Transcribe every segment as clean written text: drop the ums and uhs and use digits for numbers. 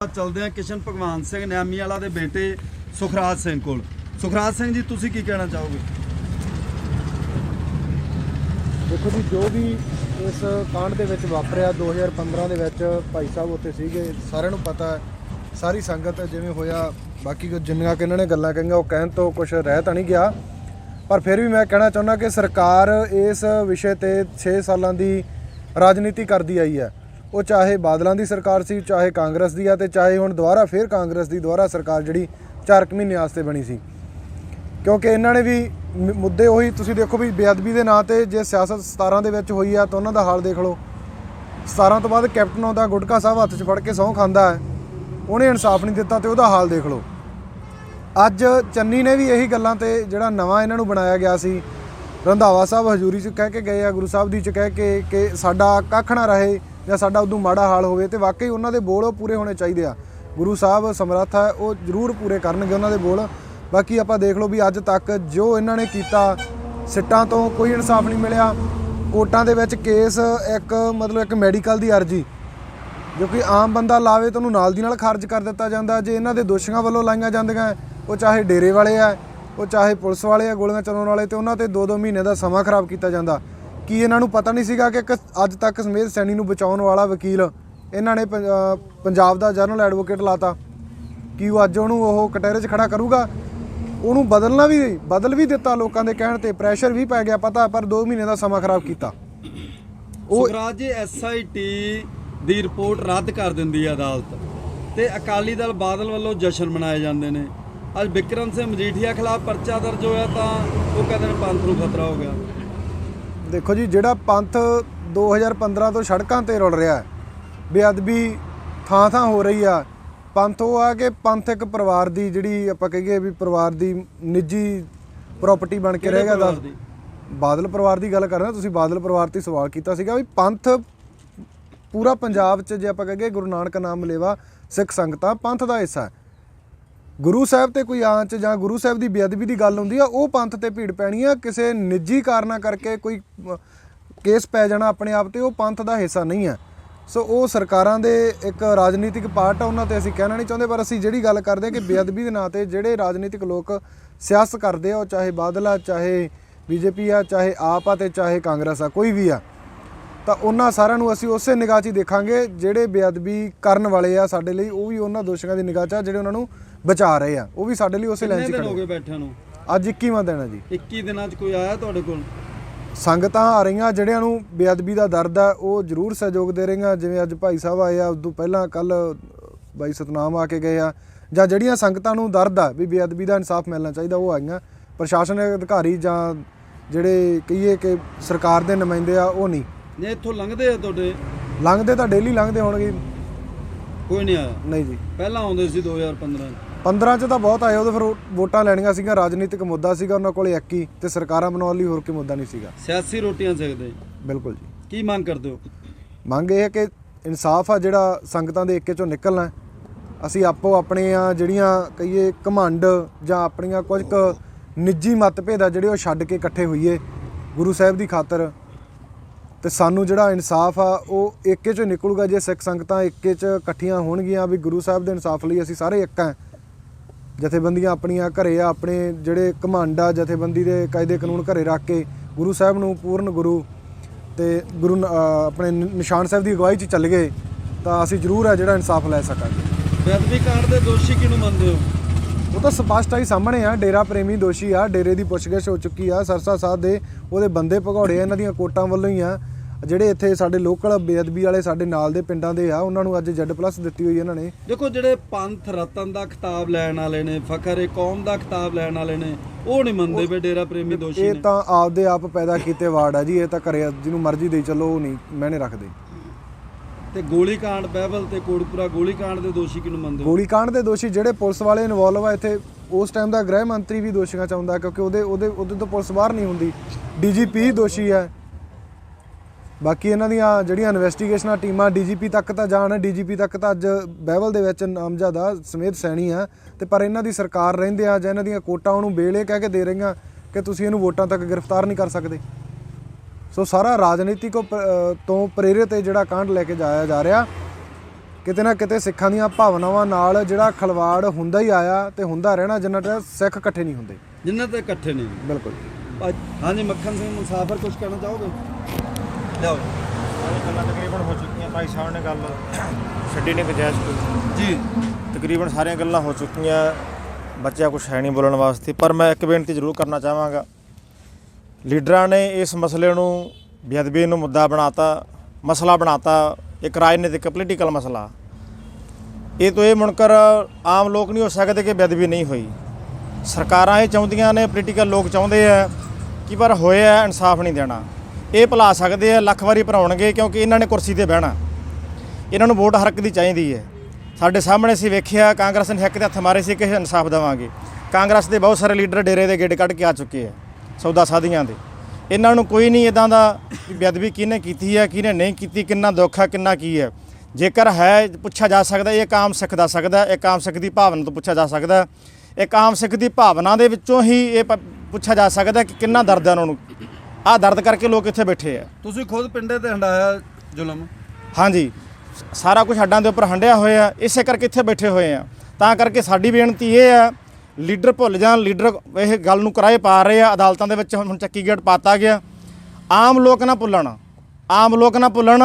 चलते हैं किशन भगवान सिंह नियामी वाला दे बेटे सुखराज सिंह कोल। सुखराज सिंह जी तुसी की कहना चाहोगे? देखो जी, जो भी इस कांड दे विच वापरिया 2015 दे विच भाई साहब उत्थे सीगे, सारिਆਂ ਨੂੰ पता है, सारी संगत जिवें होया। बाकी जिन्नियां कि इन्होंने गल्लां कहियां वो कहण तो कुछ रह तां नहीं गया, पर फिर भी मैं कहना चाहुंदा कि सरकार इस विषय ते 6 सालां दी राजनीति करदी आई है। वो चाहे बादलों की सरकार सी, चाहे कांग्रेस की है, तो चाहे हुण दुबारा फिर कांग्रेस की दुबारा सरकार जी 4 महीने वास्ते बनी सी, क्योंकि इन्होंने भी मुद्दे उही तुसीं देखो भी बेअदबी के नाँ से जे सियासत 17 दे विच होई आ तो उन्हों का हाल देख लो। 17 तो बाद कैप्टन आउंदा गुटका साहब हत्थ 'च फड़ के सौं खांदा है, उन्हें इंसाफ नहीं दिता तो वह हाल देख लो। अज चन्नी ने भी यही गल्लां ते जिहड़ा नवां इन्हां नूं बनाया गया सी, रंधावा साहब हजूरी च कह के गए आ, गुरु साहब दी च कह के कि साडा कख ना रहे ਜਾਂ ਸਾਡਾ ਉਦੋਂ ਮਾੜਾ ਹਾਲ ਹੋਵੇ, ਤੇ ਵਾਕਈ ਉਹਨਾਂ ਦੇ ਬੋਲ ਉਹ ਪੂਰੇ ਹੋਣੇ ਚਾਹੀਦੇ ਆ। ਗੁਰੂ ਸਾਹਿਬ ਸਮਰੱਥ ਹੈ, ਉਹ ਜ਼ਰੂਰ ਪੂਰੇ ਕਰਨਗੇ ਉਹਨਾਂ ਦੇ ਬੋਲ। ਬਾਕੀ ਆਪਾਂ ਦੇਖ ਲਓ ਵੀ ਅੱਜ ਤੱਕ ਜੋ ਇਹਨਾਂ ਨੇ ਕੀਤਾ, ਸਿੱਟਾਂ ਤੋਂ ਕੋਈ ਇਨਸਾਫ ਨਹੀਂ ਮਿਲਿਆ। ਕੋਰਟਾਂ ਦੇ ਵਿੱਚ ਕੇਸ ਇੱਕ ਮੈਡੀਕਲ ਦੀ ਅਰਜੀ ਜੋ ਕਿ ਆਮ ਬੰਦਾ ਲਾਵੇ ਤਾਂ ਉਹਨੂੰ ਨਾਲ ਦੀ ਨਾਲ ਖਾਰਜ ਕਰ ਦਿੱਤਾ ਜਾਂਦਾ। ਜੇ ਇਹਨਾਂ ਦੇ ਦੋਸ਼ੀਆਂ ਵੱਲੋਂ ਲਾਈਆਂ ਜਾਂਦੀਆਂ, ਉਹ ਚਾਹੇ ਡੇਰੇ ਵਾਲੇ ਆ, ਉਹ ਚਾਹੇ ਪੁਲਿਸ ਵਾਲੇ ਆ, ਗੋਲੀਆਂ ਚਲਾਉਣ ਵਾਲੇ, ਤੇ ਉਹਨਾਂ ਤੇ 2-2 ਮਹੀਨੇ ਦਾ ਸਮਾਂ ਖਰਾਬ ਕੀਤਾ ਜਾਂਦਾ। ਕੀ ਇਹਨਾਂ ਨੂੰ ਪਤਾ ਨਹੀਂ ਸੀਗਾ ਕਿ ਅੱਜ ਤੱਕ ਸਮੇਧ ਸੈਣੀ ਨੂੰ ਬਚਾਉਣ ਵਾਲਾ ਵਕੀਲ ਇਹਨਾਂ ਨੇ ਪੰਜਾਬ ਦਾ ਜਨਰਲ ਐਡਵੋਕੇਟ ਲਾਤਾ? ਕੀ ਉਹ ਅੱਜ ਉਹਨੂੰ ਉਹ ਕਟਹਿਰੇ 'ਚ ਖੜਾ ਕਰੂਗਾ? ਉਹਨੂੰ ਬਦਲ ਵੀ ਦਿੱਤਾ ਲੋਕਾਂ ਦੇ ਕਹਿਣ ਤੇ, ਪ੍ਰੈਸ਼ਰ ਵੀ ਪੈ ਗਿਆ ਪਤਾ, ਪਰ 2 ਮਹੀਨੇ ਦਾ ਸਮਾਂ ਖਰਾਬ ਕੀਤਾ। ਸੁਖਰਾਜ ਜੀ SIT ਦੀ ਰਿਪੋਰਟ ਰੱਦ ਕਰ ਦਿੰਦੀ ਹੈ ਅਦਾਲਤ, ਤੇ ਅਕਾਲੀ ਦਲ ਬਾਦਲ ਵੱਲੋਂ ਜਸ਼ਨ ਮਨਾਏ ਜਾਂਦੇ ਨੇ। ਅੱਜ ਬਿਕਰਮ ਸਿੰਘ ਮਜੀਠੀਆ ਖਿਲਾਫ ਪਰਚਾ ਦਰਜ ਹੋਇਆ ਤਾਂ ਉਹ ਕਹਿੰਦੇ ਨੇ ਪੰਥ ਨੂੰ ਖਤਰਾ ਹੋ ਗਿਆ। देखो जी, ਜਿਹੜਾ पंथ 2015 ਤੋਂ ਸੜਕਾਂ ਤੇ ਰੁਲ ਰਿਹਾ, ਬੇਅਦਬੀ ਥਾਂ ਹੋ ਰਹੀ ਆ, ਪੰਥ ਉਹ ਆ ਕਿ ਪੰਥ ਇੱਕ ਪਰਿਵਾਰ ਦੀ ਜਿਹੜੀ ਆਪਾਂ ਕਹੀਏ ਵੀ ਪਰਿਵਾਰ ਦੀ ਨਿੱਜੀ ਪ੍ਰਾਪਰਟੀ ਬਣ ਕੇ ਰਹੇਗਾ। ਬਾਦਲ ਪਰਿਵਾਰ ਦੀ ਗੱਲ ਕਰ ਰਹੇ ਤੁਸੀਂ, ਬਾਦਲ ਪਰਿਵਾਰ ਤੇ ਸਵਾਲ ਕੀਤਾ ਸੀਗਾ ਵੀ ਪੰਥ ਪੂਰਾ ਪੰਜਾਬ 'ਚ ਜੇ ਆਪਾਂ ਕਹੀਏ ਗੁਰੂ ਨਾਨਕ ਨਾਮ ਲੇਵਾ ਸਿੱਖ ਸੰਗਤਾਂ ਪੰਥ ਦਾ ਹਿੱਸਾ ਹੈ। ਗੁਰੂ ਸਾਹਿਬ ਤੇ ਕੋਈ ਆਂਚ ਜਾਂ ਗੁਰੂ ਸਾਹਿਬ ਦੀ ਬੇਅਦਬੀ ਦੀ ਗੱਲ ਹੁੰਦੀ ਆ, ਉਹ ਪੰਥ ਤੇ ਭੀੜ ਪੈਣੀ ਆ। ਕਿਸੇ ਨਿੱਜੀ ਕਾਰਨਾਂ ਕਰਕੇ ਕੋਈ ਕੇਸ ਪੈ ਜਾਣਾ ਆਪਣੇ ਆਪ ਤੇ, ਉਹ ਪੰਥ ਦਾ ਹਿੱਸਾ ਨਹੀਂ ਹੈ। ਸੋ ਉਹ ਸਰਕਾਰਾਂ ਦੇ ਇੱਕ ਰਾਜਨੀਤਿਕ ਪਾਰਟ ਆ, ਉਹਨਾਂ ਤੇ ਅਸੀਂ ਕਹਿਣਾ ਨਹੀਂ ਚਾਹੁੰਦੇ, ਪਰ ਅਸੀਂ ਜਿਹੜੀ ਗੱਲ ਕਰਦੇ ਹਾਂ ਕਿ ਬੇਅਦਬੀ ਦੇ ਨਾਂ ਤੇ ਜਿਹੜੇ ਰਾਜਨੀਤਿਕ ਲੋਕ ਸਿਆਸਤ ਕਰਦੇ ਆ, ਉਹ ਚਾਹੇ ਬਾਦਲ ਆ, ਚਾਹੇ BJP ਆ, ਚਾਹੇ ਆਪ ਆ, ਤੇ ਚਾਹੇ ਕਾਂਗਰਸ ਆ, ਕੋਈ ਵੀ ਆ, ਤਾਂ ਉਹਨਾਂ ਸਾਰਿਆਂ ਨੂੰ ਅਸੀਂ ਉਸੇ ਨਿਗਾਹ 'ਚ ਹੀ ਦੇਖਾਂਗੇ। ਜਿਹੜੇ ਬੇਅਦਬੀ ਕਰਨ ਵਾਲੇ ਆ ਸਾਡੇ ਲਈ, ਉਹ ਵੀ ਉਹਨਾਂ ਦੋਸ਼ੀਆਂ ਦੀ ਨਿਗਾਹ 'ਚ ਆ ਜਿਹੜੇ ਉਹਨਾਂ ਨੂੰ ਬਚਾ ਰਹੇ ਆ, ਉਹ ਵੀ ਸਾਡੇ ਲਈ ਉਸੇ ਲਾਈਨ 'ਚ ਖੜੇ। ਬੈਠਿਆਂ ਨੂੰ ਅੱਜ 21ਵਾਂ ਦਿਨ ਹੈ ਜੀ। 21 ਦਿਨਾਂ 'ਚ ਕੋਈ ਆਇਆ ਤੁਹਾਡੇ ਕੋਲ? ਸੰਗਤਾਂ ਆ ਰਹੀਆਂ ਜਿਹੜਿਆਂ ਨੂੰ ਬੇਅਦਬੀ ਦਾ ਦਰਦ ਆ, ਉਹ ਜ਼ਰੂਰ ਸਹਿਯੋਗ ਦੇ ਰਹੀਆਂ। ਜਿਵੇਂ ਅੱਜ ਭਾਈ ਸਾਹਿਬ ਆਏ ਆ, ਉਦੋਂ ਪਹਿਲਾਂ ਕੱਲ ਬਾਈ ਸਤਨਾਮ ਆ ਕੇ ਗਏ ਆ, ਜਾਂ ਜਿਹੜੀਆਂ ਸੰਗਤਾਂ ਨੂੰ ਦਰਦ ਆ ਵੀ ਬੇਅਦਬੀ ਦਾ ਇਨਸਾਫ ਮਿਲਣਾ ਚਾਹੀਦਾ, ਉਹ ਆਈਆਂ। ਪ੍ਰਸ਼ਾਸਨਿਕ ਅਧਿਕਾਰੀ ਜਾਂ ਜਿਹੜੇ ਕਹੀਏ ਕਿ ਸਰਕਾਰ ਦੇ ਨੁਮਾਇੰਦੇ ਆ, ਉਹ ਨਹੀਂ। ਜੇ ਇੱਥੋਂ ਲੰਘਦੇ ਆ ਤੁਹਾਡੇ? ਲੰਘਦੇ ਤਾਂ ਡੇਲੀ ਲੰਘਦੇ ਹੋਣਗੇ। ਕੋਈ ਨਹੀਂ ਆਇਆ? ਨਹੀਂ ਜੀ, ਪਹਿਲਾਂ ਆਉਂਦੇ ਸੀ 2015 'ਚ ਤਾਂ ਬਹੁਤ ਆਏ। ਉਦੋਂ ਫਿਰ ਵੋਟਾਂ ਲੈਣੀਆਂ ਸੀਗੀਆਂ, ਰਾਜਨੀਤਿਕ ਮੁੱਦਾ ਸੀਗਾ ਉਹਨਾਂ ਕੋਲ ਇੱਕ ਹੀ, ਤੇ ਸਰਕਾਰਾਂ ਬਣਾਉਣ ਲਈ ਹੋਰ ਕੋਈ ਮੁੱਦਾ ਨਹੀਂ ਸੀਗਾ। ਸਿਆਸੀ ਰੋਟੀਆਂ ਸਿੱਖਦੇ? ਬਿਲਕੁਲ ਜੀ। ਕੀ ਮੰਗ ਕਰਦੇ ਹੋ? ਮੰਗ ਇਹ ਹੈ ਕਿ ਇਨਸਾਫ ਆ ਜਿਹੜਾ ਸੰਗਤਾਂ ਦੇ ਏਕੇ 'ਚੋਂ ਨਿਕਲਣਾ। ਅਸੀਂ ਆਪੋ ਆਪਣੀਆਂ ਜਿਹੜੀਆਂ ਕਹੀਏ ਘਮੰਡ ਜਾਂ ਆਪਣੀਆਂ ਕੁਝ ਕੁ ਨਿੱਜੀ ਮਤਭੇਦ ਆ ਜਿਹੜੇ ਉਹ ਛੱਡ ਕੇ ਇਕੱਠੇ ਹੋਈਏ ਗੁਰੂ ਸਾਹਿਬ ਦੀ ਖਾਤਰ, ਤੇ ਸਾਨੂੰ ਜਿਹੜਾ ਇਨਸਾਫ ਆ ਉਹ ਏਕੇ 'ਚੋਂ ਨਿਕਲੂਗਾ। ਜੇ ਸਿੱਖ ਸੰਗਤਾਂ ਏਕੇ 'ਚ ਇਕੱਠੀਆਂ ਹੋਣਗੀਆਂ ਵੀ ਗੁਰੂ ਸਾਹਿਬ ਦੇ ਇਨਸਾਫ ਲਈ ਅਸੀਂ ਸਾਰੇ ਇੱਕ ਹਾਂ। ਜਥੇਬੰਦੀਆਂ ਆਪਣੀਆਂ ਘਰੇ ਆ, ਆਪਣੇ ਜਿਹੜੇ ਘਮੰਡ ਆ ਜਥੇਬੰਦੀ ਦੇ ਕਾਇਦੇ ਕਾਨੂੰਨ ਘਰੇ ਰੱਖ ਕੇ ਗੁਰੂ ਸਾਹਿਬ ਨੂੰ ਪੂਰਨ ਗੁਰੂ ਤੇ ਆਪਣੇ ਨਿਸ਼ਾਨ ਸਾਹਿਬ ਦੀ ਅਗਵਾਈ 'ਚ ਚੱਲ ਗਏ, ਤਾਂ ਅਸੀਂ ਜ਼ਰੂਰ ਆ ਜਿਹੜਾ ਇਨਸਾਫ ਲੈ ਸਕਾਂਗੇ। ਬੇਅਦਬੀ ਕਾਂਡ ਦੇ ਦੋਸ਼ੀ ਕਿਹਨੂੰ ਮੰਨਦੇ ਹੋ? ਉਹ ਤਾਂ ਸਪਸ਼ਟ ਆਈ ਸਾਹਮਣੇ ਆ, ਡੇਰਾ ਪ੍ਰੇਮੀ ਦੋਸ਼ੀ ਆ। ਡੇਰੇ ਦੀ ਪੁੱਛਗਿੱਛ ਹੋ ਚੁੱਕੀ ਆ। ਸਰਸਾ ਸਾਹਿਬ ਦੇ ਉਹਦੇ ਬੰਦੇ ਭਗੌੜੇ ਇਹਨਾਂ ਦੀਆਂ ਕੋਟਾਂ ਵੱਲੋਂ ਹੀ ਆ। ਜਿਹੜੇ ਇੱਥੇ ਸਾਡੇ ਲੋਕਲ ਬੇਅਦਬੀ ਵਾਲੇ ਸਾਡੇ ਨਾਲ ਦੇ ਪਿੰਡਾਂ ਦੇ ਆ, ਉਹਨਾਂ ਨੂੰ ਅੱਜ Z+ ਦਿੱਤੀ ਹੋਈ ਇਹਨਾਂ ਨੇ। ਦੇਖੋ ਜਿਹੜੇ ਪੰਥ ਰਤਨ ਦਾ ਖਿਤਾਬ ਲੈਣ ਵਾਲੇ ਨੇ, ਫਖਰ-ਏ-ਕੌਮ ਦਾ ਖਿਤਾਬ ਲੈਣ ਵਾਲੇ ਨੇ, ਉਹ ਨਹੀਂ ਮੰਨਦੇ ਵੀ ਡੇਰਾ ਪ੍ਰੇਮੀ ਦੋਸ਼ੀ ਨੇ। ਇਹ ਤਾਂ ਆਪਦੇ ਆਪ ਪੈਦਾ ਕੀਤੇ ਵਾਰਡ ਆ ਜੀ, ਇਹ ਤਾਂ ਘਰੇ ਜਿਹਨੂੰ ਮਰਜ਼ੀ ਦੇ ਚੱਲੋ, ਉਹ ਨਹੀਂ ਮੈਨੇ ਰੱਖਦੇ। ਤੇ ਗੋਲੀकांड ਬਹਿਬਲ ਤੇ ਕੋਟਪੁਰਾ ਗੋਲੀकांड ਦੇ ਦੋਸ਼ੀ ਕਿਹਨੂੰ ਮੰਨਦੇ ਹੋ? ਗੋਲੀकांड ਦੇ ਦੋਸ਼ੀ ਜਿਹੜੇ ਪੁਲਿਸ ਵਾਲੇ ਇਨਵੋਲਵ ਆ ਇੱਥੇ, ਉਸ ਟਾਈਮ ਦਾ ਗ੍ਰਹਿ ਮੰਤਰੀ ਵੀ ਦੋਸ਼ੀਆਂ 'ਚ ਆਉਂਦਾ, ਕਿਉਂਕਿ ਉਹਦੇ ਤੋਂ ਪੁਲਿਸ ਬਾਹਰ ਨਹੀਂ ਹੁੰਦੀ। DGP ਦੋਸ਼ੀ ਹੈ। ਬਾਕੀ ਇਹਨਾਂ ਦੀਆਂ ਜਿਹੜੀਆਂ ਇਨਵੈਸਟੀਗੇਸ਼ਨਾਂ ਟੀਮਾਂ DGP ਤੱਕ ਤਾਂ ਜਾਣ, DGP ਤੱਕ ਤਾਂ ਅੱਜ ਬਹਿਬਲ ਦੇ ਵਿੱਚ ਨਾਮਜ਼ਦ ਆ ਸਮੇਧ ਸੈਣੀ ਆ, ਤੇ ਪਰ ਇਹਨਾਂ ਦੀ ਸਰਕਾਰ ਰਹਿੰਦੇ ਆ ਜਾਂ ਇਹਨਾਂ ਦੀਆਂ ਕੋਟਾਂ ਉਹਨੂੰ ਬੇਲੇ ਕਹਿ ਕੇ ਦੇ ਰਹੀਆਂ ਕਿ ਤੁਸੀਂ ਇਹਨੂੰ ਵੋਟਾਂ ਤੱਕ ਗ੍ਰਿਫਤਾਰ ਨਹੀਂ ਕਰ ਸਕਦੇ। ਸੋ ਸਾਰਾ ਰਾਜਨੀਤਿਕ ਤੋਂ ਪ੍ਰੇਰਿਤ ਇਹ ਜਿਹੜਾ ਕਾਂਡ ਲੈ ਕੇ ਜਾਇਆ ਜਾ ਰਿਹਾ ਕਿਤੇ ਨਾ ਕਿਤੇ ਸਿੱਖਾਂ ਦੀਆਂ ਭਾਵਨਾਵਾਂ ਨਾਲ ਜਿਹੜਾ ਖਲਵਾੜ ਹੁੰਦਾ ਹੀ ਆਇਆ ਤੇ ਹੁੰਦਾ ਰਹਿਣਾ ਜਿੰਨਾ ਤੱਕ ਸਿੱਖ ਇਕੱਠੇ ਨਹੀਂ ਹੁੰਦੇ। ਜਿੰਨਾ ਤੇ ਇਕੱਠੇ ਨਹੀਂ। ਬਿਲਕੁਲ। ਹਾਂਜੀ ਮੱਖਣ ਸਿੰਘ ਮੁਸਾਫਰ ਕੁਝ ਕਹਿਣਾ ਚਾਹੋਗੇ? ਲਿਆਓ। ਗੱਲਾਂ ਤਕਰੀਬਨ ਹੋ ਚੁੱਕੀਆਂ, ਭਾਈ ਸਾਹਿਬ ਨੇ ਗੱਲ ਛੱਡੀ ਨਹੀਂ ਗੁੰਜਾਇਸ਼ ਕੋਈ ਜੀ। ਤਕਰੀਬਨ ਸਾਰੀਆਂ ਗੱਲਾਂ ਹੋ ਚੁੱਕੀਆਂ, ਬੱਚਿਆਂ ਕੁਛ ਹੈ ਨਹੀਂ ਬੋਲਣ ਵਾਸਤੇ। ਪਰ ਮੈਂ ਇੱਕ ਬੇਨਤੀ ਜ਼ਰੂਰ ਕਰਨਾ ਚਾਹਾਂਗਾ, ਲੀਡਰਾਂ ਨੇ ਇਸ ਮਸਲੇ ਨੂੰ ਬੇਅਦਬੀ ਨੂੰ ਮੁੱਦਾ ਬਣਾਤਾ, ਮਸਲਾ ਬਣਾਤਾ, ਇੱਕ ਰਾਜਨੀਤਿਕ ਪੋਲੀਟੀਕਲ ਮਸਲਾ। ਇਹ ਤੋਂ ਇਹ ਮੁਨਕਰ ਆਮ ਲੋਕ ਨਹੀਂ ਹੋ ਸਕਦੇ ਕਿ ਬੇਅਦਬੀ ਨਹੀਂ ਹੋਈ। ਸਰਕਾਰਾਂ ਇਹ ਚਾਹੁੰਦੀਆਂ ਨੇ, ਪੋਲੀਟੀਕਲ ਲੋਕ ਚਾਹੁੰਦੇ ਆ ਕਿ ਪਰ ਹੋਇਆ ਇਨਸਾਫ ਨਹੀਂ ਦੇਣਾ। ਇਹ ਭੁਲਾ ਸਕਦੇ ਆ, ਲੱਖ ਵਾਰੀ ਭਰਾਉਣਗੇ, ਕਿਉਂਕਿ ਇਹਨਾਂ ਨੇ ਕੁਰਸੀ ਤੇ ਬਹਿਣਾ, ਇਹਨਾਂ ਨੂੰ ਵੋਟ ਹਰ ਇੱਕ ਦੀ ਚਾਹੀਦੀ ਹੈ। ਸਾਡੇ ਸਾਹਮਣੇ ਅਸੀਂ ਵੇਖਿਆ ਕਾਂਗਰਸ ਨੇ ਹੱਕ ਦੇ ਹੱਥ ਮਾਰੇ ਸੀ ਕਿ ਇਨਸਾਫ ਦੇਵਾਂਗੇ। ਕਾਂਗਰਸ ਦੇ ਬਹੁਤ ਸਾਰੇ ਲੀਡਰ ਡੇਰੇ ਦੇ ਗੇੜ ਕੱਢ ਕੇ ਆ ਚੁੱਕੇ ਆ ਸੌਦਾ ਸਾਧੀਆਂ ਦੇ। ਇਹਨਾਂ ਨੂੰ ਕੋਈ ਨਹੀਂ ਇੱਦਾਂ ਦਾ ਬੇਅਦਬੀ ਕਿਹਨੇ ਕੀਤੀ ਹੈ, ਕਿਹਨੇ ਨਹੀਂ ਕੀਤੀ, ਕਿੰਨਾ ਦੁੱਖ ਹੈ, ਕਿੰਨਾ ਕੀ ਹੈ। ਜੇਕਰ ਹੈ ਪੁੱਛਿਆ ਜਾ ਸਕਦਾ, ਇਹ ਆਮ ਸਿੱਖ ਦੱਸ ਸਕਦਾ, ਇੱਕ ਆਮ ਸਿੱਖ ਦੀ ਭਾਵਨਾ ਤੋਂ ਪੁੱਛਿਆ ਜਾ ਸਕਦਾ। ਇੱਕ ਆਮ ਸਿੱਖ ਦੀ ਭਾਵਨਾ ਦੇ ਵਿੱਚੋਂ ਹੀ ਇਹ ਪੁੱਛਿਆ ਜਾ ਸਕਦਾ ਕਿ ਕਿੰਨਾ ਦਰਦ ਹੈ ਉਹਨਾਂ ਨੂੰ। ਆਹ ਦਰਦ ਕਰਕੇ ਲੋਕ ਇੱਥੇ ਬੈਠੇ ਆ। ਤੁਸੀਂ ਖੁਦ ਪਿੰਡੇ ਤੇ ਹੰਡਾਇਆ ਜ਼ੁਲਮ। ਹਾਂਜੀ, ਸਾਰਾ ਕੁਝ ਹੱਡਾਂ ਦੇ ਉੱਪਰ ਹੰਡਿਆ ਹੋਇਆ, ਇਸੇ ਕਰਕੇ ਇੱਥੇ ਬੈਠੇ ਹੋਏ ਆ। ਤਾਂ ਕਰਕੇ ਸਾਡੀ ਬੇਨਤੀ ਇਹ ਆ, ਲੀਡਰ ਭੁੱਲ ਜਾਣ, ਲੀਡਰ ਇਹ ਗੱਲ ਨੂੰ ਕਿਰਾਏ ਪਾ ਰਹੇ ਆ ਅਦਾਲਤਾਂ ਦੇ ਵਿੱਚ। ਹੁਣ ਚੱਕੀ ਗੇਟ ਪਾਤਾ ਗਿਆ, ਆਮ ਲੋਕ ਨਾ ਭੁੱਲਣ, ਆਮ ਲੋਕ ਨਾ ਭੁੱਲਣ।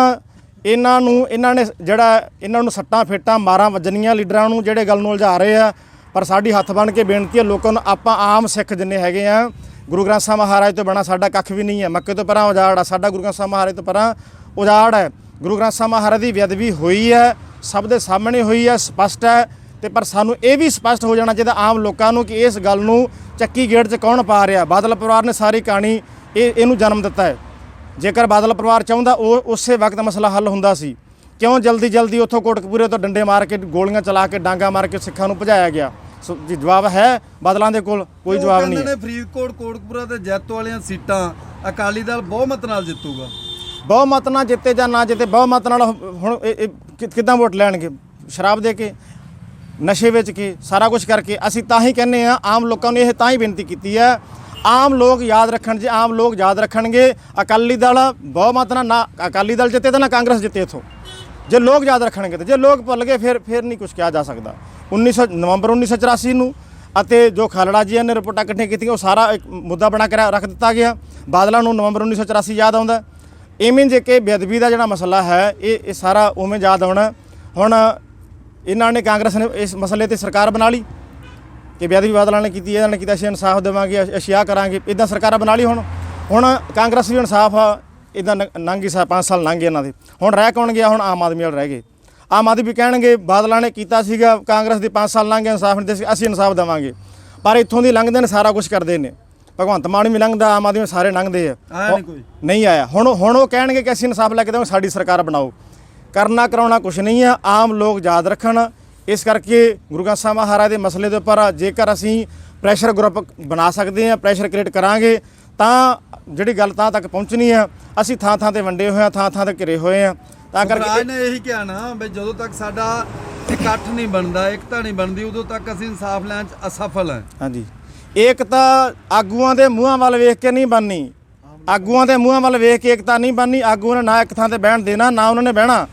ਇਹਨਾਂ ਨੇ ਜਿਹੜਾ ਇਹਨਾਂ ਨੂੰ ਸੱਟਾਂ ਫੇਟਾਂ ਮਾਰਾਂ ਵੱਜਣੀਆਂ ਲੀਡਰਾਂ ਨੂੰ ਜਿਹੜੇ ਗੱਲ ਨੂੰ ਉਲਝਾ ਰਹੇ ਆ। ਪਰ ਸਾਡੀ ਹੱਥ ਬਣ ਕੇ ਬੇਨਤੀ ਹੈ ਲੋਕਾਂ ਨੂੰ, ਆਪਾਂ ਆਮ ਸਿੱਖ ਜਿੰਨੇ ਹੈਗੇ ਆ, ਗੁਰੂ ਗ੍ਰੰਥ ਸਾਹਿਬ ਮਹਾਰਾਜ ਤੋਂ ਬਿਨਾਂ ਸਾਡਾ ਕੱਖ ਵੀ ਨਹੀਂ ਹੈ। ਮੱਕੇ ਤੋਂ ਪਰਾਂ ਉਜਾੜ ਆ, ਸਾਡਾ ਗੁਰੂ ਗ੍ਰੰਥ ਸਾਹਿਬ ਮਹਾਰਾਜ ਤੋਂ ਪਰਾਂ ਉਜਾੜ ਹੈ। ਗੁਰੂ ਗ੍ਰੰਥ ਸਾਹਿਬ ਮਹਾਰਾਜ ਦੀ ਬੇਅਦਬੀ ਹੋਈ ਹੈ, ਸਭ ਦੇ ਸਾਹਮਣੇ ਹੋਈ ਹੈ, ਸਪਸ਼ਟ ਹੈ। ਤੇ ਪਰ ਸਾਨੂੰ ਇਹ ਵੀ ਸਪਸ਼ਟ ਹੋ ਜਾਣਾ ਚਾਹੀਦਾ ਆਮ ਲੋਕਾਂ ਨੂੰ ਕਿ ਇਸ ਗੱਲ ਨੂੰ ਚੱਕੀ ਗੇਟ 'ਚ ਕੌਣ ਪਾ ਰਿਹਾ। ਬਾਦਲ ਪਰਿਵਾਰ ਨੇ ਸਾਰੀ ਕਹਾਣੀ ਇਹਨੂੰ ਜਨਮ ਦਿੱਤਾ ਹੈ। ਜੇਕਰ ਬਾਦਲ ਪਰਿਵਾਰ ਚਾਹੁੰਦਾ ਉਹ ਉਸੇ ਵਕਤ ਮਸਲਾ ਹੱਲ ਹੁੰਦਾ ਸੀ। ਕਿਉਂ ਜਲਦੀ ਉੱਥੋਂ ਕੋਟਕਪੂਰੇ ਤੋਂ ਡੰਡੇ ਮਾਰ ਕੇ, ਗੋਲੀਆਂ ਚਲਾ ਕੇ, ਡਾਂਗਾ ਮਾਰ ਕੇ ਸਿੱਖਾਂ ਨੂੰ ਭਜਾਇਆ ਗਿਆ? ਜੀ ਜਵਾਬ ਹੈ ਬਾਦਲਾਂ ਦੇ ਕੋਲ? ਕੋਈ ਜਵਾਬ ਨਹੀਂ ਹੈ। ਫਰੀਦਕੋਟ ਕੋਟਕਪੂਰਾ ਤੇ ਜੈਤ ਵਾਲੀਆਂ ਸੀਟਾਂ ਅਕਾਲੀ ਦਲ ਬਹੁਮਤ ਨਾਲ ਜਿੱਤੂਗਾ। ਬਹੁਮਤ ਨਾਲ ਜਿੱਤੇ ਜਾਂ ਨਾ ਜਿੱਤੇ, ਬਹੁਮਤ ਨਾਲ ਹੁਣ ਕਿੱਦਾਂ ਵੋਟ ਲੈਣਗੇ? ਸ਼ਰਾਬ ਦੇ ਕੇ, ਨਸ਼ੇ ਵੇਚ ਕੇ, ਸਾਰਾ ਕੁਝ ਕਰਕੇ। ਅਸੀਂ ਤਾਂ ਹੀ ਕਹਿੰਦੇ ਆ, ਆਮ ਲੋਕਾਂ ਨੂੰ ਇਹ ਤਾਂ ਹੀ ਬੇਨਤੀ ਕੀਤੀ ਹੈ, ਆਮ ਲੋਕ ਯਾਦ ਰੱਖਣ। ਜੇ ਆਮ ਲੋਕ ਯਾਦ ਰੱਖਣਗੇ, ਅਕਾਲੀ ਦਲ ਬਹੁਮਤ ਨਾਲ ਨਾ ਅਕਾਲੀ ਦਲ ਜਿੱਤੇ ਤਾਂ ਨਾ ਕਾਂਗਰਸ ਜਿੱਤੇ ਇੱਥੋਂ। ਜੇ ਲੋਕ ਯਾਦ ਰੱਖਣਗੇ ਤੇ ਜੇ ਲੋਕ ਭੁੱਲ ਗਏ ਫਿਰ ਨਹੀਂ ਕੁਝ ਕਿਹਾ ਜਾ ਸਕਦਾ। ਨਵੰਬਰ 1984 ਨੂੰ ਅਤੇ ਜੋ ਖਾਲੜਾ ਜੀ ਨੇ ਰਿਪੋਰਟਾਂ ਇਕੱਠੀਆਂ ਕੀਤੀਆਂ, ਉਹ ਸਾਰਾ ਇੱਕ ਮੁੱਦਾ ਬਣਾ ਕੇ ਰੱਖ ਦਿੱਤਾ ਗਿਆ। ਬਾਦਲਾਂ ਨੂੰ ਨਵੰਬਰ 1984 ਯਾਦ ਆਉਂਦਾ। ਇਵੇਂ ਜੇ ਕਿ ਬੇਅਦਬੀ ਦਾ ਜਿਹੜਾ ਮਸਲਾ ਹੈ ਇਹ ਸਾਰਾ ਉਵੇਂ ਯਾਦ ਆਉਣਾ। ਹੁਣ ਇਹਨਾਂ ਨੇ, ਕਾਂਗਰਸ ਨੇ ਇਸ ਮਸਲੇ ਤੇ ਸਰਕਾਰ ਬਣਾ ਲਈ ਕਿ ਬੇਅਦਬੀ ਬਾਦਲਾਂ ਨੇ ਕੀਤੀ, ਇਹਨਾਂ ਨੇ ਕੀਤਾ, ਅਸੀਂ ਇਨਸਾਫ ਦੇਵਾਂਗੇ, ਅਸੀਂ ਆਹ ਕਰਾਂਗੇ। ਇੱਦਾਂ ਸਰਕਾਰਾਂ ਬਣਾ ਲਈ। ਹੁਣ ਕਾਂਗਰਸ ਵੀ ਇਨਸਾਫ ਇੱਦਾਂ ਲੰਘ ਗਈ, 5 ਸਾਲ ਲੰਘ ਗਏ ਇਹਨਾਂ ਦੇ। ਹੁਣ ਰਹਿ ਕੌਣ ਗਿਆ? ਹੁਣ ਆਮ ਆਦਮੀ ਵਾਲੇ ਰਹਿ ਗਏ। ਆਮ ਆਦਮੀ ਵੀ ਕਹਿਣਗੇ ਬਾਦਲਾਂ ਨੇ ਕੀਤਾ ਸੀਗਾ, ਕਾਂਗਰਸ ਦੇ 5 ਸਾਲ ਲੰਘ ਗਏ, ਇਨਸਾਫ ਨਹੀਂ ਦੇ, ਅਸੀਂ ਇਨਸਾਫ ਦੇਵਾਂਗੇ। ਪਰ ਇੱਥੋਂ ਦੀ ਲੰਘਦੇ ਨੇ, ਸਾਰਾ ਕੁਝ ਕਰਦੇ ਨੇ। ਭਗਵੰਤ ਮਾਨ ਵੀ ਲੰਘਦਾ, ਆਮ ਆਦਮੀ ਸਾਰੇ ਲੰਘਦੇ ਆ, ਨਹੀਂ ਆਇਆ। ਹੁਣ ਉਹ ਕਹਿਣਗੇ ਕਿ ਅਸੀਂ ਇਨਸਾਫ ਲੈ ਕੇ ਦੇਵਾਂਗੇ, ਸਾਡੀ ਸਰਕਾਰ ਬਣਾਓ। ਕਰਨਾ ਕਰਾਉਣਾ ਕੁਛ ਨਹੀਂ ਆ, ਆਮ ਲੋਕ ਯਾਦ ਰੱਖਣ। ਇਸ ਕਰਕੇ ਗੁਰੂ ਗ੍ਰੰਥ ਸਾਹਿਬ ਮਹਾਰਾਜ ਦੇ ਮਸਲੇ ਦੇ ਉੱਪਰ ਜੇਕਰ ਅਸੀਂ ਪ੍ਰੈਸ਼ਰ ਗਰੁੱਪ ਬਣਾ ਸਕਦੇ ਹਾਂ, ਪ੍ਰੈਸ਼ਰ ਕ੍ਰੀਏਟ ਕਰਾਂਗੇ, ਤਾਂ ਜਿਹੜੀ ਗੱਲ ਤਾਂ ਤੱਕ ਪਹੁੰਚਣੀ ਆ। ਅਸੀਂ ਥਾਂ ਤੇ ਵੰਡੇ ਹੋਏ ਆ, ਥਾਂ ਤੇ ਘਿਰੇ ਹੋਏ ਆ। ਤਾਂ ਕਰਕੇ ਰਾਜ ਨੇ ਇਹੀ ਕਿਹਾ ਨਾ ਵੀ ਜਦੋਂ ਤੱਕ ਸਾਡਾ ਇਕੱਠ ਨਹੀਂ ਬਣਦਾ, ਇਕਤਾ ਨਹੀਂ ਬਣਦੀ, ਉਦੋਂ ਤੱਕ ਅਸੀਂ ਇਨਸਾਫ ਲੈਣ 'ਚ ਅਸਫਲ ਹਾਂ। ਹਾਂਜੀ, ਏਕਤਾ ਆਗੂਆਂ ਦੇ ਮੂੰਹਾਂ ਵੱਲ ਵੇਖ ਕੇ ਨਹੀਂ ਬਣਨੀ। ਆਗੂਆਂ ਦੇ ਮੂੰਹਾਂ ਵੱਲ ਵੇਖ ਕੇ ਏਕਤਾ ਨਹੀਂ ਬਣਨੀ। ਆਗੂਆਂ ਨੇ ਨਾ ਇੱਕ ਥਾਂ ਤੇ ਬਹਿਣ ਦੇਣਾ, ਨਾ ਉਹਨਾਂ ਨੇ ਬਹਿਣਾ।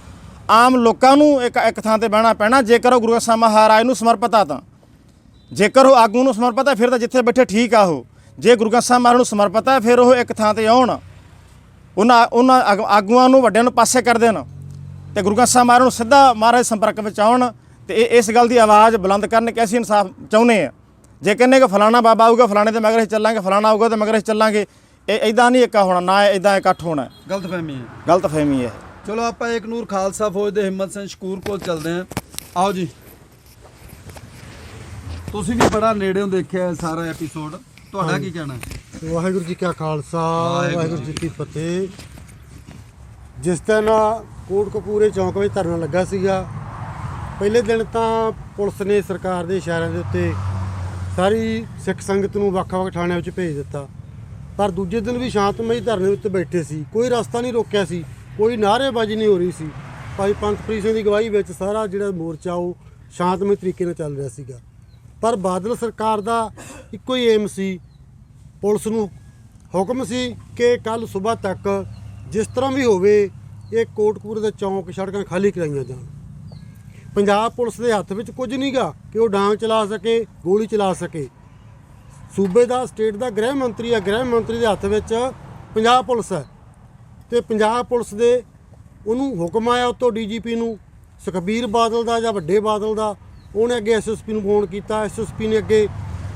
ਆਮ ਲੋਕਾਂ ਨੂੰ ਇੱਕ ਥਾਂ ਤੇ ਬਹਿਣਾ ਪੈਣਾ, ਜੇਕਰ ਉਹ ਗੁਰੂ ਸਾਹਿਬ ਮਹਾਰਾਜ ਨੂੰ ਸਮਰਪਿਤ ਆ। ਤਾਂ ਜੇਕਰ ਉਹ ਆਗੂ ਨੂੰ ਸਮਰਪਿਤ ਹੈ ਫਿਰ ਤਾਂ ਜਿੱਥੇ ਬੈਠੇ ਠੀਕ ਆ ਉਹ। ਜੇ ਗੁਰੂ ਸਾਹਿਬ ਮਹਾਰਾਜ ਨੂੰ ਸਮਰਪਿਤ ਹੈ ਫਿਰ ਉਹ ਇੱਕ ਥਾਂ ਤੇ ਆਉਣ, ਉਹਨਾਂ ਆਗੂਆਂ ਨੂੰ ਵੱਡਿਆਂ ਨੂੰ ਪਾਸੇ ਕਰ ਦੇਣ ਤੇ ਗੁਰੂ ਸਾਹਿਬ ਮਹਾਰਾਜ ਨੂੰ ਸਿੱਧਾ ਮਹਾਰਾਜ ਸੰਪਰਕ ਵਿੱਚ ਆਉਣ ਤੇ ਇਸ ਗੱਲ ਦੀ ਆਵਾਜ਼ ਬੁਲੰਦ ਕਰਨ ਕਿ ਅਸੀਂ ਇਨਸਾਫ ਚਾਹੁੰਦੇ ਆ। ਜੇ ਕਹਿੰਦੇ ਕਿ ਫਲਾਣਾ ਬਾਬਾ ਆਊਗਾ, ਫਲਾਣੇ ਦੇ ਮਗਰ ਅਸੀਂ ਚੱਲਾਂਗੇ, ਫਲਾਣਾ ਆਊਗਾ ਤੇ ਮਗਰ ਅਸੀਂ ਚੱਲਾਂਗੇ, ਇਹ ਇੱਦਾਂ ਨਹੀਂ ਇੱਕਾ ਹੋਣਾ, ਨਾ ਇੱਦਾਂ ਇਕੱਠ ਹੋਣਾ। ਗਲਤਫਹਿਮੀ ਹੈ। ਚਲੋ ਆਪਾਂ ਏਕ ਨੂਰ ਖਾਲਸਾ ਫੌਜ ਦੇ ਹਿੰਮਤ ਸਿੰਘ ਸ਼ਕੂਰ ਕੋਲ ਚੱਲਦੇ ਹਾਂ। ਆਓ ਜੀ, ਤੁਸੀਂ ਵੀ ਬੜਾ ਨੇੜਿਓਂ ਦੇਖਿਆ ਸਾਰਾ ਐਪੀਸੋਡ, ਤੁਹਾਡਾ ਕੀ ਕਹਿਣਾ? ਵਾਹਿਗੁਰੂ ਜੀ ਕਾ ਖਾਲਸਾ, ਵਾਹਿਗੁਰੂ ਜੀ ਕੀ ਫਤਿਹ। ਜਿਸ ਦਿਨ ਕੋਟਕਪੂਰੇ ਚੌਂਕ ਵਿੱਚ ਧਰਨਾ ਲੱਗਾ ਸੀਗਾ, ਪਹਿਲੇ ਦਿਨ ਤਾਂ ਪੁਲਿਸ ਨੇ ਸਰਕਾਰ ਦੇ ਇਸ਼ਾਰਿਆਂ ਦੇ ਉੱਤੇ ਸਾਰੀ ਸਿੱਖ ਸੰਗਤ ਨੂੰ ਵੱਖ-ਵੱਖ ਥਾਣਿਆਂ ਵਿੱਚ ਭੇਜ ਦਿੱਤਾ। ਪਰ ਦੂਜੇ ਦਿਨ ਵੀ ਸ਼ਾਂਤਮਈ ਧਰਨੇ ਉੱਤੇ ਬੈਠੇ ਸੀ, ਕੋਈ ਰਸਤਾ ਨਹੀਂ ਰੋਕਿਆ ਸੀ, ਕੋਈ ਨਾਅਰੇਬਾਜ਼ੀ ਨਹੀਂ ਹੋ ਰਹੀ ਸੀ। ਭਾਈ ਪੰਥਪ੍ਰੀਤ ਸਿੰਘ ਦੀ ਅਗਵਾਈ ਵਿੱਚ ਸਾਰਾ ਜਿਹੜਾ ਮੋਰਚਾ ਉਹ ਸ਼ਾਂਤਮਈ ਤਰੀਕੇ ਨਾਲ ਚੱਲ ਰਿਹਾ ਸੀਗਾ। ਪਰ ਬਾਦਲ ਸਰਕਾਰ ਦਾ ਇੱਕੋ ਹੀ ਏਮ ਸੀ, ਪੁਲਿਸ ਨੂੰ ਹੁਕਮ ਸੀ ਕਿ ਕੱਲ੍ਹ ਸਵੇਰ ਤੱਕ ਜਿਸ ਤਰ੍ਹਾਂ ਵੀ ਹੋਵੇ ਇਹ ਕੋਟਕਪੂਰੇ ਦੇ ਚੌਂਕ ਸੜਕਾਂ ਖਾਲੀ ਕਰਾਈਆਂ ਜਾਣ। ਪੰਜਾਬ ਪੁਲਿਸ ਦੇ ਹੱਥ ਵਿੱਚ ਕੁਝ ਨਹੀਂਗਾ ਕਿ ਉਹ ਡਾਂਗ ਚਲਾ ਸਕੇ, ਗੋਲੀ ਚਲਾ ਸਕੇ। ਸੂਬੇ ਦਾ ਸਟੇਟ ਦਾ ਗ੍ਰਹਿ ਮੰਤਰੀ ਹੈ, ਗ੍ਰਹਿ ਮੰਤਰੀ ਦੇ ਹੱਥ ਵਿੱਚ ਪੰਜਾਬ ਪੁਲਿਸ ਹੈ ਤੇ ਪੰਜਾਬ ਪੁਲਿਸ ਦੇ ਉਹਨੂੰ ਹੁਕਮ ਆਇਆ ਉੱਤੋਂ ਡੀਜੀਪੀ ਨੂੰ, ਸੁਖਬੀਰ ਬਾਦਲ ਦਾ ਜਾਂ ਵੱਡੇ ਬਾਦਲ ਦਾ, ਉਹਨੇ ਅੱਗੇ ਐਸਐਸਪੀ ਨੂੰ ਫੋਨ ਕੀਤਾ। ਐਸਐਸਪੀ ਨੇ ਅੱਗੇ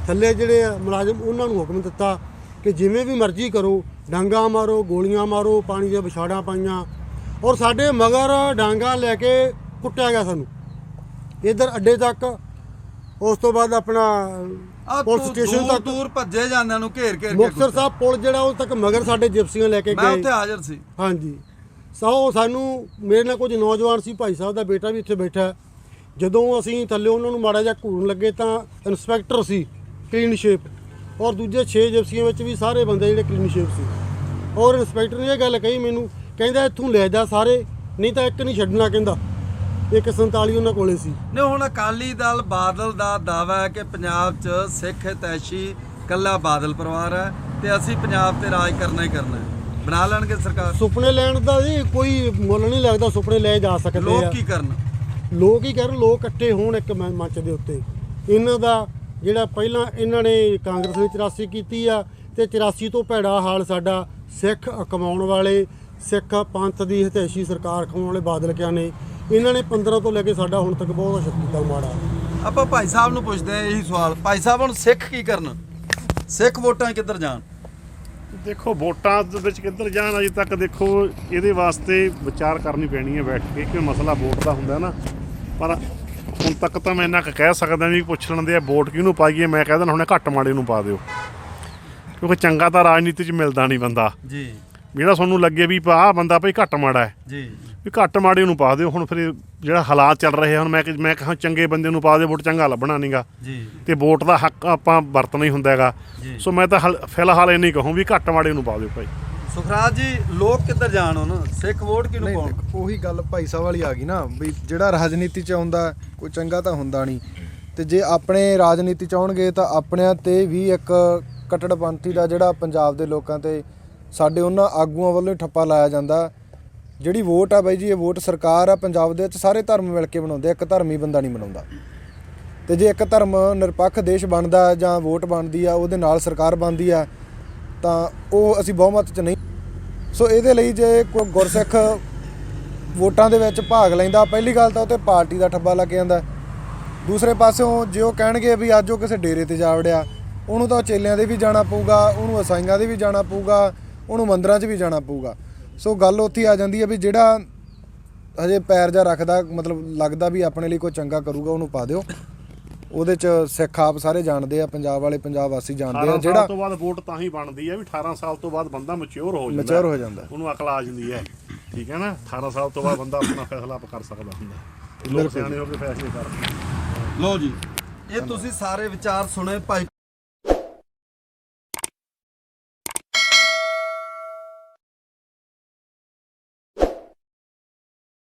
ਥੱਲੇ ਜਿਹੜੇ ਮੁਲਾਜ਼ਮ ਉਹਨਾਂ ਨੂੰ ਹੁਕਮ ਦਿੱਤਾ ਕਿ ਜਿਵੇਂ ਵੀ ਮਰਜ਼ੀ ਕਰੋ, ਡਾਂਗਾ ਮਾਰੋ, ਗੋਲੀਆਂ ਮਾਰੋ, ਪਾਣੀ ਦੀਆਂ ਵਿਛਾੜਾਂ ਪਾਈਆਂ ਔਰ ਸਾਡੇ ਮਗਰ ਡਾਂਗਾ ਲੈ ਕੇ ਕੁੱਟਿਆ ਗਿਆ ਸਾਨੂੰ ਇੱਧਰ ਅੱਡੇ ਤੱਕ। ਉਸ ਤੋਂ ਬਾਅਦ ਆਪਣਾ ਪੁਲਿਸ ਸਟੇਸ਼ਨ ਤੱਕ ਦੂਰ ਭੱਜੇ ਜਾਂਦਿਆਂ ਨੂੰ ਘੇਰ ਕੇ ਮੁਕਤਸਰ ਸਾਹਿਬ ਪੁਲ ਜਿਹੜਾ ਉਹ ਤੱਕ ਮਗਰ ਸਾਡੇ ਜਿਪਸੀਆਂ ਲੈ ਕੇ ਮੈਂ ਗਏ। ਉੱਥੇ ਹਾਜ਼ਰ ਸੀ। ਹਾਂਜੀ ਸਾਨੂੰ ਮੇਰੇ ਨਾਲ ਕੁਝ ਨੌਜਵਾਨ ਸੀ, ਭਾਈ ਸਾਹਿਬ ਦਾ ਬੇਟਾ ਵੀ ਇੱਥੇ ਬੈਠਾ। ਜਦੋਂ ਅਸੀਂ ਥੱਲੇ ਉਹਨਾਂ ਨੂੰ ਮਾੜਾ ਜਿਹਾ ਘੂਰਨ ਲੱਗੇ ਤਾਂ ਇੰਸਪੈਕਟਰ ਸੀ ਕਲੀਨ ਸ਼ੇਪ ਔਰ ਦੂਜੇ 6 ਜਿਪਸੀਆਂ ਵਿੱਚ ਵੀ ਸਾਰੇ ਬੰਦੇ ਜਿਹੜੇ ਕਲੀਨ ਸ਼ੇਪ ਸੀ ਔਰ ਇੰਸਪੈਕਟਰ ਨੇ ਇਹ ਗੱਲ ਕਹੀ ਮੈਨੂੰ, ਕਹਿੰਦਾ ਇੱਥੋਂ ਲੈ ਜਾ ਸਾਰੇ, ਨਹੀਂ ਤਾਂ ਇੱਕ ਨਹੀਂ ਛੱਡਣਾ। ਕਹਿੰਦਾ 147 ਉਹਨਾਂ ਕੋਲੇ ਸੀ। ਨੇ ਹੁਣ ਅਕਾਲੀ ਦਲ ਬਾਦਲ ਦਾ ਦਾਅਵਾ ਹੈ ਕਿ ਪੰਜਾਬ 'ਚ ਸਿੱਖ ਹਿਤੈਸ਼ੀ ਕੱਲਾ ਬਾਦਲ ਪਰਿਵਾਰ ਹੈ ਤੇ ਅਸੀਂ ਪੰਜਾਬ ਤੇ ਰਾਜ ਕਰਨਾ ਹੀ ਕਰਨਾ ਹੈ। ਬਣਾ ਲੈਣਗੇ ਸਰਕਾਰ। ਸੁਪਨੇ ਲੈਣ ਦਾ ਜੀ ਕੋਈ ਮੁੱਲ ਨਹੀਂ ਲੱਗਦਾ, ਸੁਪਨੇ ਲੈ ਜਾ ਸਕਦੇ ਆ। ਲੋਕ ਕੀ ਕਰਨ? ਲੋਕ ਹੀ ਕਰਨ, ਲੋਕ ਇਕੱਠੇ ਹੋਣ ਇੱਕ ਮੰਚ ਦੇ ਉੱਤੇ। ਇਹਨਾਂ ਦਾ ਜਿਹੜਾ ਪਹਿਲਾਂ ਇਹਨਾਂ ਨੇ ਕਾਂਗਰਸ ਨੇ 84 ਕੀਤੀ ਆ ਤੇ 84 ਤੋਂ ਭੈੜਾ ਹਾਲ ਸਾਡਾ ਸਿੱਖ ਕਮਾਉਣ ਵਾਲੇ, ਸਿੱਖ ਪੰਥ ਦੀ ਹਿਤੈਸ਼ੀ ਸਰਕਾਰ ਖਵਾਉਣ ਵਾਲੇ ਬਾਦਲ ਕਿਆ ਨੇ। ਇਹਨਾਂ ਨੇ 15 ਤੋਂ ਲੈ ਕੇ ਸਾਡਾ ਹੁਣ ਤੱਕ ਬਹੁਤ ਸ਼ਕਤੀ ਦਾ ਮਾੜਾ। ਆਪਾਂ ਭਾਈ ਸਾਹਿਬ ਨੂੰ ਪੁੱਛਦੇ ਆ ਇਹੀ ਸਵਾਲ। ਭਾਈ ਸਾਹਿਬ ਹੁਣ ਸਿੱਖ ਕੀ ਕਰਨ? ਸਿੱਖ ਵੋਟਾਂ ਕਿੱਧਰ ਜਾਣ? ਦੇਖੋ ਵੋਟਾਂ ਦੇ ਵਿੱਚ ਕਿੱਧਰ ਜਾਣ ਅਜੇ ਤੱਕ ਦੇਖੋ ਇਹਦੇ ਵਾਸਤੇ ਵਿਚਾਰ ਕਰਨੀ ਪੈਣੀ ਹੈ ਬੈਠ ਕੇ ਕਿ ਮਸਲਾ ਵੋਟ ਦਾ ਹੁੰਦਾ ਨਾ। ਪਰ ਹੁਣ ਤੱਕ ਤਾਂ ਮੈਂ ਇੰਨਾ ਕੁ ਕਹਿ ਸਕਦਾ ਵੀ ਪੁੱਛ ਲੈਂਦੇ ਆ ਵੋਟ ਕਿਹਨੂੰ ਪਾਈਏ, ਮੈਂ ਕਹਿ ਦਿੰਦਾ ਹੁਣੇ ਘੱਟ ਮਾੜੇ ਨੂੰ ਪਾ ਦਿਓ, ਕਿਉਂਕਿ ਚੰਗਾ ਤਾਂ ਰਾਜਨੀਤੀ 'ਚ ਮਿਲਦਾ ਨਹੀਂ ਬੰਦਾ। ਜੀ ਜਿਹੜਾ ਤੁਹਾਨੂੰ ਲੱਗੇ ਵੀ ਆਹ ਬੰਦਾ ਭਾਈ ਘੱਟ ਮਾੜਾ ਹੈ ਜੀ ਵੀ ਘੱਟ ਮਾੜੇ ਨੂੰ ਪਾ ਦਿਓ। ਹੁਣ ਫਿਰ ਜਿਹੜਾ ਹਾਲਾਤ ਚੱਲ ਰਹੇ ਹਨ ਮੈਂ ਕਹਾਂ ਚੰਗੇ ਬੰਦੇ ਨੂੰ ਪਾ ਦਿਓ, ਵੋਟ ਚੰਗਾ ਲੱਭਣਾ ਨਹੀਂਗਾ ਜੀ ਤੇ ਵੋਟ ਦਾ ਹੱਕ ਆਪਾਂ ਵਰਤਣਾ ਹੀ ਹੁੰਦਾ ਹੈਗਾ। ਸੋ ਮੈਂ ਤਾਂ ਫਿਲਹਾਲ ਇਹ ਨਹੀਂ ਕਹੂੰ ਵੀ ਘੱਟ ਮਾੜੇ ਨੂੰ ਪਾ ਦਿਓ ਭਾਈ। ਸੁਖਰਾਜ ਜੀ ਲੋਕ ਕਿੱਧਰ ਜਾਣ? ਹੁਣ ਸਿੱਖ ਵੋਟ ਕਿਹਨੂੰ ਨਹੀਂ, ਪਾਉਣ? ਉਹੀ ਗੱਲ ਭਾਈ ਸਾਹਿਬ ਵਾਲੀ ਆ ਗਈ ਨਾ ਵੀ ਜਿਹੜਾ ਰਾਜਨੀਤੀ 'ਚ ਆਉਂਦਾ ਕੋਈ ਚੰਗਾ ਤਾਂ ਹੁੰਦਾ ਨਹੀਂ, ਤੇ ਜੇ ਆਪਣੇ ਰਾਜਨੀਤੀ 'ਚ ਆਉਣਗੇ ਤਾਂ ਆਪਣਿਆਂ ਤੇ ਵੀ ਇੱਕ ਕੱਟੜਪੰਥੀ ਦਾ ਜਿਹੜਾ ਪੰਜਾਬ ਦੇ ਲੋਕਾਂ ਤੇ ਸਾਡੇ ਉਹਨਾਂ ਆਗੂਆਂ ਵੱਲੋਂ ਹੀ ਠੱਪਾ ਲਾਇਆ ਜਾਂਦਾ। ਜਿਹੜੀ ਵੋਟ ਆ ਬਾਈ ਜੀ, ਇਹ ਵੋਟ ਸਰਕਾਰ ਆ ਪੰਜਾਬ ਦੇ ਵਿੱਚ ਸਾਰੇ ਧਰਮ ਮਿਲ ਕੇ ਬਣਾਉਂਦੇ, ਇੱਕ ਧਰਮੀ ਬੰਦਾ ਨਹੀਂ ਬਣਾਉਂਦਾ। ਤੇ ਜੇ ਇੱਕ ਧਰਮ ਨਿਰਪੱਖ ਦੇਸ਼ ਬਣਦਾ ਜਾਂ ਵੋਟ ਬਣਦੀ ਆ ਉਹਦੇ ਨਾਲ ਸਰਕਾਰ ਬਣਦੀ ਆ ਤਾਂ ਉਹ ਅਸੀਂ ਬਹੁਮਤ 'ਚ ਨਹੀਂ। ਸੋ ਇਹਦੇ ਲਈ ਜੇ ਕੋਈ ਗੁਰਸਿੱਖ ਵੋਟਾਂ ਦੇ ਵਿੱਚ ਭਾਗ ਲੈਂਦਾ, ਪਹਿਲੀ ਗੱਲ ਤਾਂ ਉਹ 'ਤੇ ਪਾਰਟੀ ਦਾ ਠੱਬਾ ਲੱਗ ਜਾਂਦਾ। ਦੂਸਰੇ ਪਾਸਿਓਂ ਜੇ ਉਹ ਕਹਿਣਗੇ ਵੀ ਅੱਜ ਉਹ ਕਿਸੇ ਡੇਰੇ ਤੇ ਜਾ ਵੜਿਆ, ਉਹਨੂੰ ਤਾਂ ਚੇਲਿਆਂ ਦੇ ਵੀ ਜਾਣਾ ਪਊਗਾ, ਉਹਨੂੰ ਈਸਾਈਆਂ ਦੇ ਵੀ ਜਾਣਾ ਪਊਗਾ, ਉਹਨੂੰ ਮੰਦਰਾਂ 'ਚ ਵੀ ਜਾਣਾ ਪਊਗਾ। ਸੋ ਗੱਲ ਉੱਥੇ ਆ ਜਾਂਦੀ ਹੈ ਵੀ ਜਿਹੜਾ ਹਜੇ ਪੈਰ ਜਾ ਰੱਖਦਾ, ਮਤਲਬ ਲੱਗਦਾ ਵੀ ਆਪਣੇ ਲਈ ਕੋਈ ਚੰਗਾ ਕਰੂਗਾ, ਉਹਨੂੰ ਪਾ ਦਿਓ। ਉਹਦੇ 'ਚ ਸਿੱਖ ਆਪ ਸਾਰੇ ਜਾਣਦੇ ਆ, ਪੰਜਾਬ ਵਾਲੇ ਪੰਜਾਬ ਵਾਸੀ ਜਾਣਦੇ ਆ। ਜਿਹੜਾ ਤੋਂ ਬਾਅਦ ਵੋਟ ਤਾਂ ਹੀ ਬਣਦੀ ਹੈ ਵੀ 18 ਸਾਲ ਤੋਂ ਬਾਅਦ ਬੰਦਾ ਮੈਚੁਰ ਹੋ ਜਾਂਦਾ, ਉਹਨੂੰ ਅਕਲ ਆ ਜਾਂਦੀ ਹੈ। ਠੀਕ ਹੈ ਨਾ, 18 ਸਾਲ ਤੋਂ ਬਾਅਦ ਬੰਦਾ ਆਪਣਾ ਫੈਸਲਾ ਕਰ ਸਕਦਾ ਹੁੰਦਾ। ਲੋਕ ਸਿਆਣੇ ਹੋ ਕੇ ਫੈਸਲੇ ਕਰ। ਲਓ ਜੀ, ਇਹ ਤੁਸੀਂ ਸਾਰੇ ਵਿਚਾਰ ਸੁਣੇ ਭਾਈ